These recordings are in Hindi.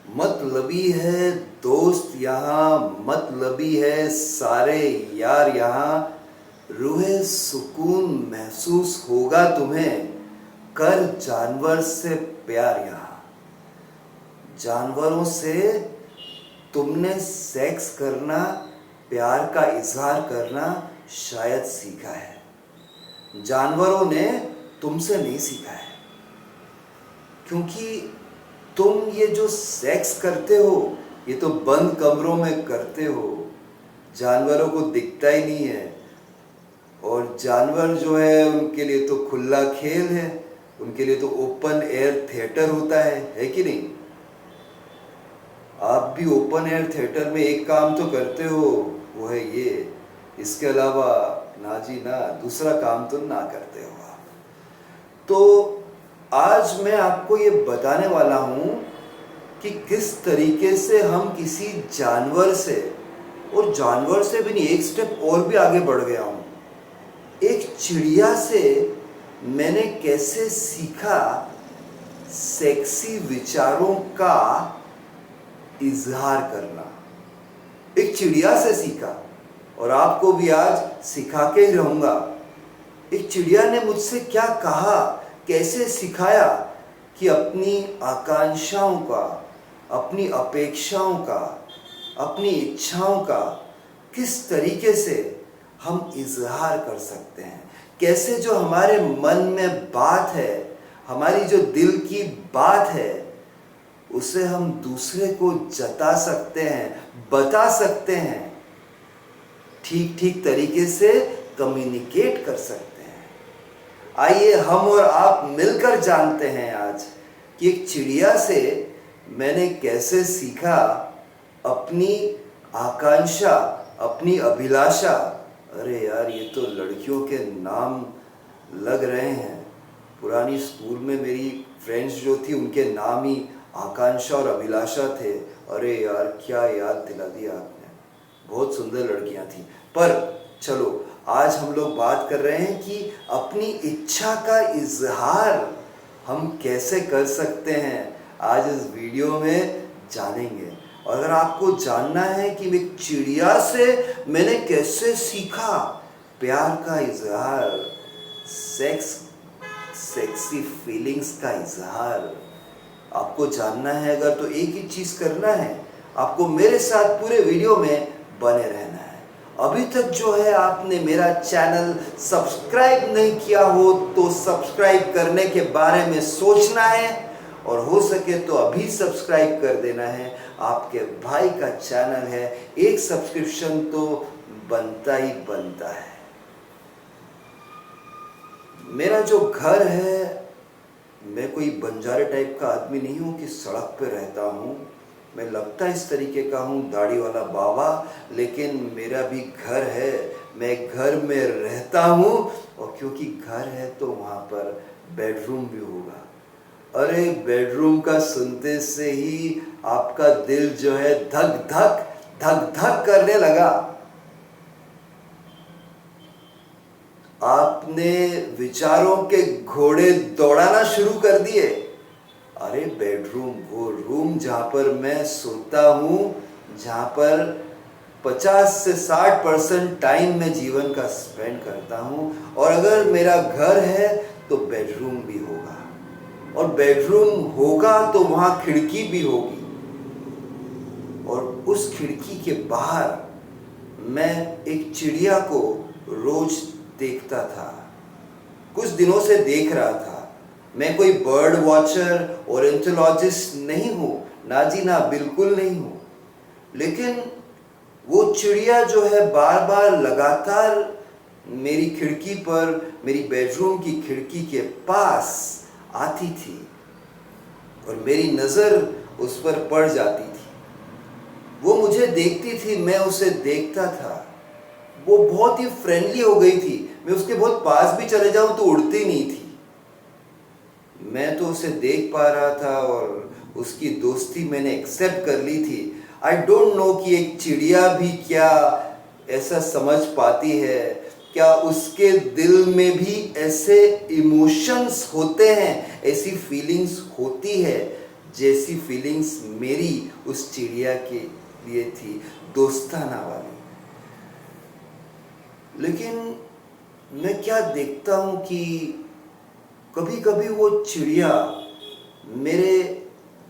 मतलबी है दोस्त यहाँ, मतलबी है सारे यार यहाँ। रूहे सुकून महसूस होगा तुम्हें, कर जानवर से प्यार यहाँ। जानवरों से तुमने सेक्स करना, प्यार का इजहार करना शायद सीखा है। जानवरों ने तुमसे नहीं सीखा है, क्योंकि तुम ये जो सेक्स करते हो ये तो बंद कमरों में करते हो, जानवरों को दिखता ही नहीं है। और जानवर जो है उनके लिए तो खुला खेल है, उनके लिए तो ओपन एयर थिएटर होता है कि नहीं। आप भी ओपन एयर थिएटर में एक काम तो करते हो, वो है ये। इसके अलावा ना जी ना दूसरा काम तो ना करते हो आप। तो आज मैं आपको ये बताने वाला हूँ कि किस तरीके से हम किसी जानवर से, और जानवर से भी नहीं, एक स्टेप और भी आगे बढ़ गया हूँ, एक चिड़िया से मैंने कैसे सीखा सेक्सी विचारों का इजहार करना। एक चिड़िया से सीखा और आपको भी आज सिखा के ही रहूंगा। एक चिड़िया ने मुझसे क्या कहा, कैसे सिखाया कि अपनी आकांक्षाओं का, अपनी अपेक्षाओं का, अपनी इच्छाओं का किस तरीके से हम इजहार कर सकते हैं। कैसे जो हमारे मन में बात है, हमारी जो दिल की बात है, उसे हम दूसरे को जता सकते हैं, बता सकते हैं, ठीक ठीक तरीके से कम्युनिकेट कर सकते हैं। आइए हम और आप मिलकर जानते हैं आज कि एक चिड़िया से मैंने कैसे सीखा अपनी आकांक्षा, अपनी अभिलाषा। अरे यार, ये तो लड़कियों के नाम लग रहे हैं। पुरानी स्कूल में मेरी फ्रेंड्स जो थी उनके नाम ही आकांक्षा और अभिलाषा थे। अरे यार, क्या याद दिला दिया आपने, बहुत सुंदर लड़कियां थी। पर चलो, आज हम लोग बात कर रहे हैं कि अपनी इच्छा का इजहार हम कैसे कर सकते हैं। आज इस वीडियो में जानेंगे। और अगर आपको जानना है कि एक चिड़िया से मैंने कैसे सीखा प्यार का इजहार, सेक्सी फीलिंग्स का इजहार, आपको जानना है अगर, तो एक ही चीज करना है, आपको मेरे साथ पूरे वीडियो में बने रहना है। अभी तक जो है आपने मेरा चैनल सब्सक्राइब नहीं किया हो तो सब्सक्राइब करने के बारे में सोचना है, और हो सके तो अभी सब्सक्राइब कर देना है। आपके भाई का चैनल है, एक सब्सक्रिप्शन तो बनता ही बनता है। मेरा जो घर है, मैं कोई बंजारे टाइप का आदमी नहीं हूँ कि सड़क पे रहता हूँ। मैं लगता इस तरीके का हूँ, दाढ़ी वाला बाबा, लेकिन मेरा भी घर है, मैं घर में रहता हूँ। और क्योंकि घर है तो वहाँ पर बेडरूम भी होगा। अरे बेडरूम का सुनते से ही आपका दिल जो है धक धक धक धक करने लगा। आपने विचारों के घोड़े दौड़ाना शुरू कर दिए। अरे बेडरूम, वो रूम जहां पर मैं सोता हूं, जहां पर 50 से 60% टाइम मैं जीवन का स्पेंड करता हूं। और अगर मेरा घर है तो बेडरूम भी होगा, और बेडरूम होगा तो वहां खिड़की भी होगी, और उस खिड़की के बाहर मैं एक चिड़िया को रोज देखता था, कुछ दिनों से देख रहा था। मैं कोई बर्ड वॉचर और एंथोलॉजिस्ट नहीं हूँ, ना जी ना, बिल्कुल नहीं हूँ। लेकिन वो चिड़िया जो है बार बार लगातार मेरी खिड़की पर, मेरी बेडरूम की खिड़की के पास आती थी, और मेरी नज़र उस पर पड़ जाती थी। वो मुझे देखती थी, मैं उसे देखता था। वो बहुत ही फ्रेंडली हो गई थी, मैं उसके बहुत पास भी चले जाऊं तो उड़ती नहीं थी। मैं तो उसे देख पा रहा था और उसकी दोस्ती मैंने एक्सेप्ट कर ली थी। आई डोंट नो कि एक चिड़िया भी क्या ऐसा समझ पाती है, क्या उसके दिल में भी ऐसे इमोशंस होते हैं, ऐसी फीलिंग्स होती है जैसी फीलिंग्स मेरी उस चिड़िया के लिए थी, दोस्ताना वाली। लेकिन मैं क्या देखता हूँ कि कभी कभी वो चिड़िया मेरे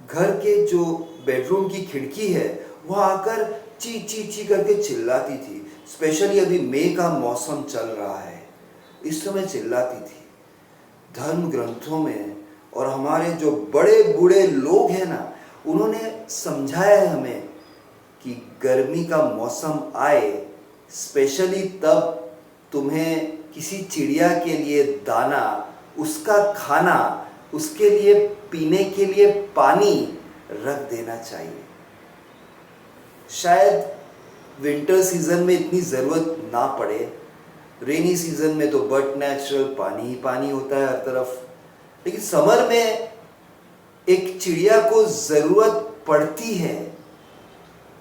घर के जो बेडरूम की खिड़की है वहाँ आकर ची ची ची करके चिल्लाती थी। स्पेशली अभी मई का मौसम चल रहा है, इस समय चिल्लाती थी। धर्म ग्रंथों में और हमारे जो बड़े बूढ़े लोग हैं ना, उन्होंने समझाया है हमें कि गर्मी का मौसम आए, स्पेशली तब तुम्हें किसी चिड़िया के लिए दाना, उसका खाना, उसके लिए पीने के लिए पानी रख देना चाहिए। शायद विंटर सीजन में इतनी ज़रूरत ना पड़े, रेनी सीजन में तो बट नेचुरल पानी ही पानी होता है हर तरफ, लेकिन समर में एक चिड़िया को ज़रूरत पड़ती है।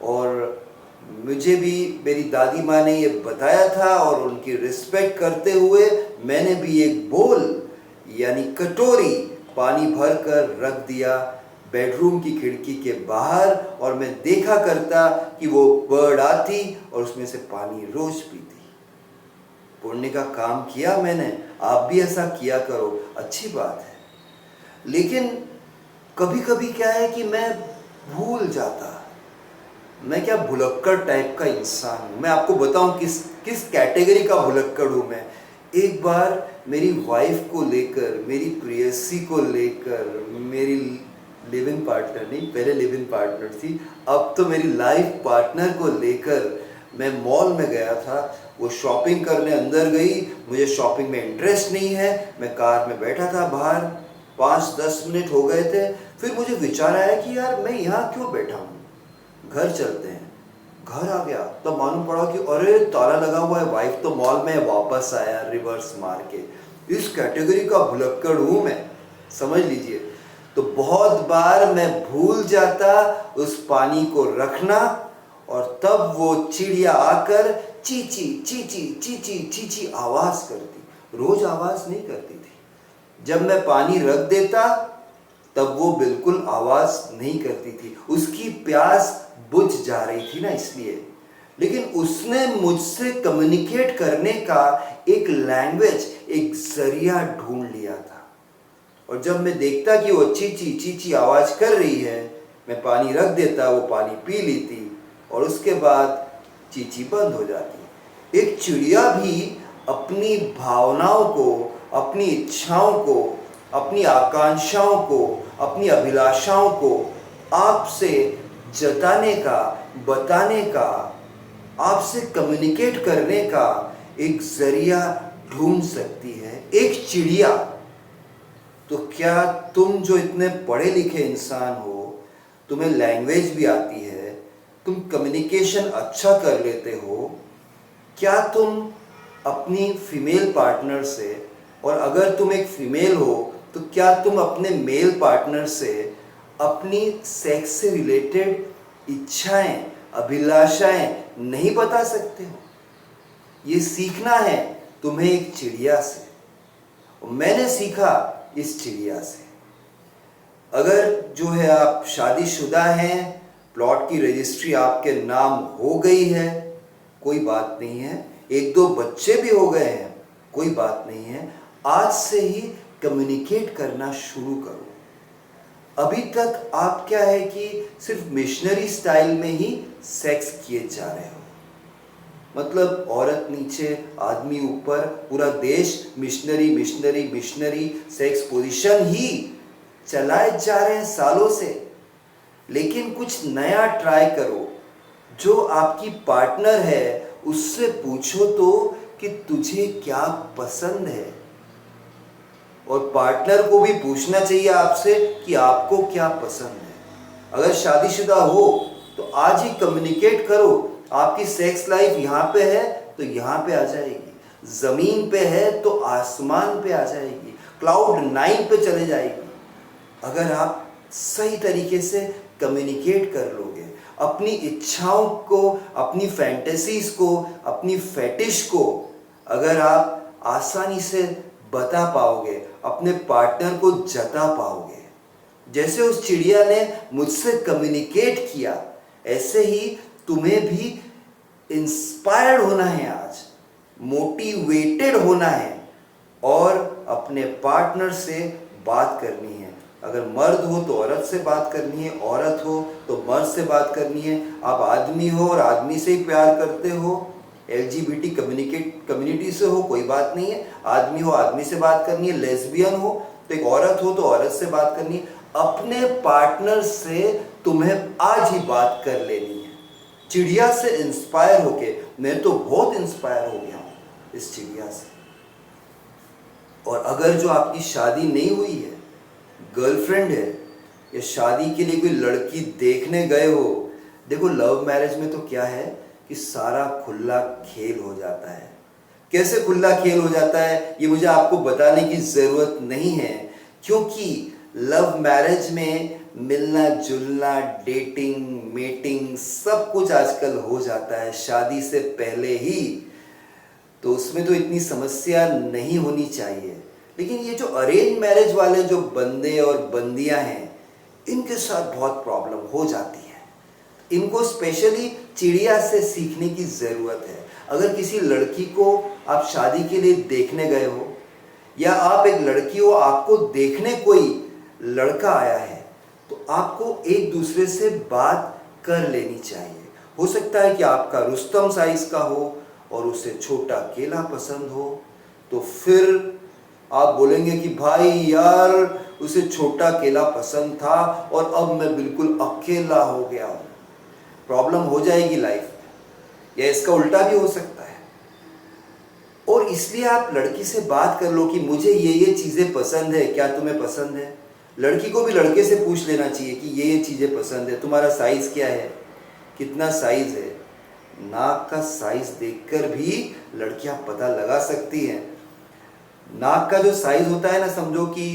और मुझे भी मेरी दादी माँ ने ये बताया था और उनकी रिस्पेक्ट करते हुए मैंने भी एक बोल यानी कटोरी पानी भर कर रख दिया बेडरूम की खिड़की के बाहर, और मैं देखा करता कि वो बर्ड आती और उसमें से पानी रोज पीती। पुण्य का काम किया मैंने, आप भी ऐसा किया करो, अच्छी बात है। लेकिन कभी कभी क्या है कि मैं भूल जाता। मैं क्या भुलक्कड़ टाइप का इंसान हूँ। मैं आपको बताऊँ किस कैटेगरी का भुलक्कड़ हूँ मैं। एक बार मेरी वाइफ को लेकर, मेरी प्रेयसी को लेकर, मेरी लिव इन पार्टनर नहीं, पहले लिव इन पार्टनर थी, अब तो मेरी लाइफ पार्टनर को लेकर मैं मॉल में गया था। वो शॉपिंग करने अंदर गई, मुझे शॉपिंग में इंटरेस्ट नहीं है, मैं कार में बैठा था बाहर, 5-10 मिनट हो गए थे। फिर मुझे विचार आया कि यार मैं यहाँ क्यों बैठा हूँ, घर चलते हैं। घर आ गया तब तो मालूम पड़ा कि अरे ताला लगा हुआ है, वाइफ तो मॉल में, वापस आया रिवर्स मार के। इस कैटेगरी का भुलक्कड़ हूँ मैं, समझ लीजिए। तो बहुत बार मैं भूल जाता उस पानी को रखना, और तब वो चिड़िया आकर चीची चीची चीची चीची आवाज करती। रोज आवाज नहीं करती थी। जब मैं पानी रख देता तब वो बिल्कुल आवाज नहीं करती थी, उसकी प्यास बुझ जा रही थी ना, इसलिए। लेकिन उसने मुझसे कम्युनिकेट करने का एक लैंग्वेज, एक जरिया ढूंढ लिया था। और जब मैं देखता कि वो चीची चीची आवाज कर रही है, मैं पानी रख देता, वो पानी पी लेती और उसके बाद चीची बंद हो जाती। एक चिड़िया भी अपनी भावनाओं को, अपनी इच्छाओं को, अपनी आकांक्षाओं को, अपनी अभिलाषाओं को आपसे जताने का, बताने का, आपसे कम्युनिकेट करने का एक जरिया ढूंढ सकती है, एक चिड़िया। तो क्या तुम जो इतने पढ़े लिखे इंसान हो, तुम्हें लैंग्वेज भी आती है, तुम कम्युनिकेशन अच्छा कर लेते हो, क्या तुम अपनी फीमेल पार्टनर से, और अगर तुम एक फीमेल हो तो क्या तुम अपने मेल पार्टनर से अपनी सेक्स से रिलेटेड इच्छाएं, अभिलाषाएं नहीं बता सकते हो? ये सीखना है तुम्हें एक चिड़िया से, और मैंने सीखा इस चिड़िया से। अगर जो है आप शादीशुदा हैं, प्लॉट की रजिस्ट्री आपके नाम हो गई है, कोई बात नहीं है, 1-2 बच्चे भी हो गए हैं, कोई बात नहीं है, आज से ही कम्युनिकेट करना शुरू करो। अभी तक आप क्या है कि सिर्फ मिशनरी स्टाइल में ही सेक्स किए जा रहे हो, मतलब औरत नीचे आदमी ऊपर, पूरा देश missionary missionary missionary sex position ही चलाए जा रहे हैं सालों से। लेकिन कुछ नया ट्राई करो। जो आपकी पार्टनर है उससे पूछो तो कि तुझे क्या पसंद है, और पार्टनर को भी पूछना चाहिए आपसे कि आपको क्या पसंद है। अगर शादीशुदा हो तो आज ही कम्युनिकेट करो। आपकी सेक्स लाइफ यहाँ पे है तो यहाँ पे आ जाएगी, जमीन पे है तो आसमान पे आ जाएगी, क्लाउड 9 पे चले जाएगी। अगर आप सही तरीके से कम्युनिकेट कर लोगे, अपनी इच्छाओं को, अपनी फैंटेसीज को, अपनी फेटिश को अगर आप आसानी से बता पाओगे, अपने पार्टनर को जता पाओगे, जैसे उस चिड़िया ने मुझसे कम्युनिकेट किया, ऐसे ही तुम्हें भी इंस्पायर्ड होना है आज, मोटिवेटेड होना है और अपने पार्टनर से बात करनी है। अगर मर्द हो तो औरत से बात करनी है, औरत हो तो मर्द से बात करनी है। आप आदमी हो और आदमी से ही प्यार करते हो, LGBT कम्युनिटी से हो, कोई बात नहीं है, आदमी हो आदमी से बात करनी है। लेस्बियन हो तो एक औरत हो तो औरत से बात करनी है। अपने पार्टनर से तुम्हें आज ही बात कर लेनी है। चिड़िया से इंस्पायर होके, मैं तो बहुत इंस्पायर हो गया हूँ इस चिड़िया से। और अगर जो आपकी शादी नहीं हुई है, गर्लफ्रेंड है, या शादी के लिए कोई लड़की देखने गए हो, देखो लव मैरिज में तो क्या है कि सारा खुला खेल हो जाता है। कैसे खुला खेल हो जाता है ये मुझे आपको बताने की ज़रूरत नहीं है, क्योंकि लव मैरिज में मिलना जुलना, डेटिंग, मीटिंग सब कुछ आजकल हो जाता है शादी से पहले ही, तो उसमें तो इतनी समस्या नहीं होनी चाहिए। लेकिन ये जो अरेंज मैरिज वाले जो बंदे और बंदियां हैं, इनके साथ बहुत प्रॉब्लम हो जाती है। इनको स्पेशली चिड़िया से सीखने की ज़रूरत है। अगर किसी लड़की को आप शादी के लिए देखने गए हो, या आप एक लड़की हो, आपको देखने कोई लड़का आया है, तो आपको एक दूसरे से बात कर लेनी चाहिए। हो सकता है कि आपका रुस्तम साइज का हो और उसे छोटा केला पसंद हो, तो फिर आप बोलेंगे कि भाई यार उसे छोटा केला पसंद था और अब मैं बिल्कुल अकेला हो गया हूँ। प्रॉब्लम हो जाएगी लाइफ में, या इसका उल्टा भी हो सकता है। और इसलिए आप लड़की से बात कर लो कि मुझे ये चीज़ें पसंद है, क्या तुम्हें पसंद है। लड़की को भी लड़के से पूछ लेना चाहिए कि ये चीज़ें पसंद है, तुम्हारा साइज़ क्या है, कितना साइज़ है। नाक का साइज़ देखकर भी लड़कियां पता लगा सकती हैं। नाक का जो साइज़ होता है ना, समझो कि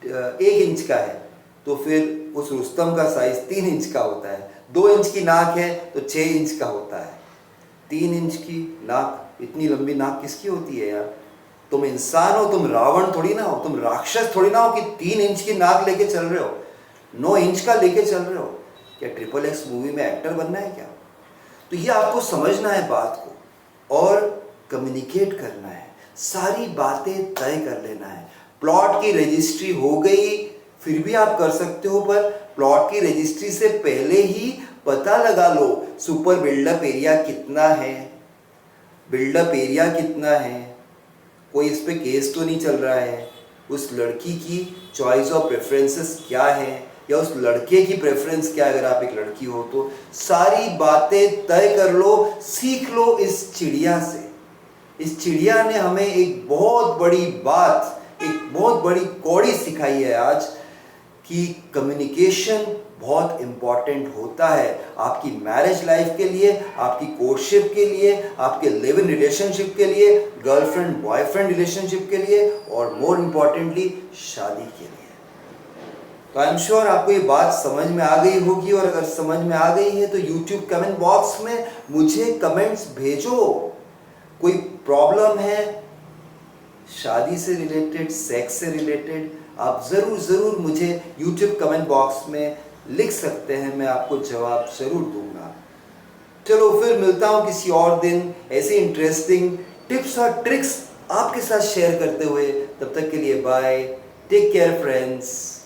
1 इंच का है, तो फिर उस रुस्तम का साइज़ 3 इंच का होता है। 2 इंच की नाक है तो 6 इंच का होता है। 3 इंच की नाक, इतनी लंबी नाक किसकी होती है यार। तुम इंसान हो, तुम रावण थोड़ी ना हो, तुम राक्षस थोड़ी ना हो कि 3 इंच की नाक लेके चल रहे हो, 9 इंच का लेके चल रहे हो। क्या XXX मूवी में एक्टर बनना है क्या। तो ये आपको समझना है बात को और कम्युनिकेट करना है, सारी बातें तय कर लेना है। प्लॉट की रजिस्ट्री हो गई फिर भी आप कर सकते हो, पर प्लॉट की रजिस्ट्री से पहले ही पता लगा लो सुपर बिल्डअप एरिया कितना है, बिल्डअप एरिया कितना है, कोई इस पे केस तो नहीं चल रहा है, उस लड़की की चॉइस ऑफ प्रेफरेंसेस क्या है, या उस लड़के की प्रेफरेंस क्या है। अगर आप एक लड़की हो तो सारी बातें तय कर लो, सीख लो इस चिड़िया से। इस चिड़िया ने हमें एक बहुत बड़ी बात, एक बहुत बड़ी कौड़ी सिखाई है आज, कि कम्युनिकेशन बहुत इम्पॉर्टेंट होता है आपकी मैरिज लाइफ के लिए, आपकी कोर्टशिप के लिए, आपके लिव इन रिलेशनशिप के लिए, गर्लफ्रेंड बॉयफ्रेंड रिलेशनशिप के लिए, और मोर इम्पॉर्टेंटली शादी के लिए। तो आई एम श्योर आपको ये बात समझ में आ गई होगी, और अगर समझ में आ गई है तो यूट्यूब कमेंट बॉक्स में मुझे कमेंट्स भेजो। कोई प्रॉब्लम है शादी से रिलेटेड, सेक्स से रिलेटेड, आप ज़रूर मुझे यूट्यूब कमेंट बॉक्स में लिख सकते हैं, मैं आपको जवाब ज़रूर दूंगा। चलो फिर मिलता हूँ किसी और दिन ऐसे इंटरेस्टिंग टिप्स और ट्रिक्स आपके साथ शेयर करते हुए। तब तक के लिए बाय, टेक केयर फ्रेंड्स।